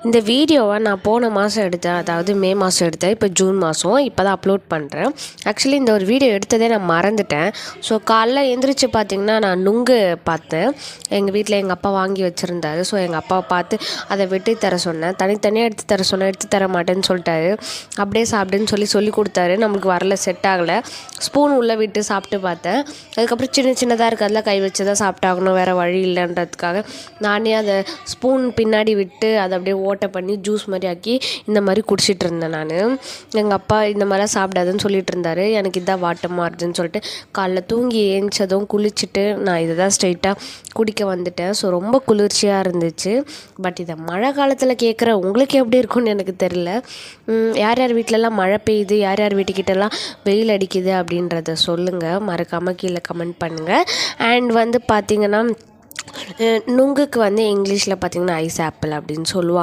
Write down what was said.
இந்த வீடியோவை நான் போன மாதம் எடுத்தேன், அதாவது மே மாதம் எடுத்தேன். இப்போ ஜூன் மாதம் இப்போ தான் அப்லோட் பண்ணுறேன். ஆக்சுவலி இந்த ஒரு வீடியோ எடுத்ததே நான் மறந்துட்டேன். ஸோ காலைல எழுந்திரிச்சு பார்த்திங்கன்னா நான் நுங்கு பார்த்தேன். எங்கள் வீட்டில் எங்கள் அப்பா வாங்கி வச்சுருந்தாரு. ஸோ எங்கள் அப்பாவை பார்த்து அதை வெட்டி தர சொன்னேன். தனித்தனியாக எடுத்து தர சொன்னேன். எடுத்து தர மாட்டேன்னு சொல்லிட்டாரு. அப்படியே சாப்பிடுன்னு சொல்லி கொடுத்தாரு. நம்மளுக்கு வரல, செட் ஆகலை. ஸ்பூன் உள்ளே விட்டு சாப்பிட்டு பார்த்தேன். அதுக்கப்புறம் சின்னதாக இருக்கிறதுல கை வச்சு தான் சாப்பிட்டாகணும், வேறு வழி இல்லைன்றதுக்காக நானே அதை ஸ்பூன் பின்னாடி விட்டு அதை அப்படியே ஓட்டை பண்ணி ஜூஸ் மாதிரி ஆக்கி இந்த மாதிரி குடிச்சிட்டு இருந்தேன். நான் எங்கள் அப்பா இந்த மாதிரிலாம் சாப்பிடாதுன்னு சொல்லிட்டு இருந்தார். எனக்கு இதான் வாட்டமாக இருந்துன்னு சொல்லிட்டு காலைல தூங்கி ஏஞ்சதும் குளிச்சுட்டு நான் இதை தான் ஸ்ட்ரைட்டாக குடிக்க வந்துட்டேன். ஸோ ரொம்ப குளிர்ச்சியாக இருந்துச்சு. பட் இதை மழை காலத்தில் கேட்குற உங்களுக்கு எப்படி இருக்கும்னு எனக்கு தெரில. யார் யார் வீட்டிலலாம் மழை பெய்யுது, யார் யார் வீட்டுக்கிட்டலாம் வெயில் அடிக்குது அப்படின்றத சொல்லுங்கள். மறக்காமல் கீழே கமெண்ட் பண்ணுங்கள். அண்ட் பார்த்திங்கன்னா நுங்குக்கு இங்கிலீஷில் பார்த்திங்கன்னா ஐஸ் ஆப்பிள் அப்படின்னு சொல்லுவாங்க.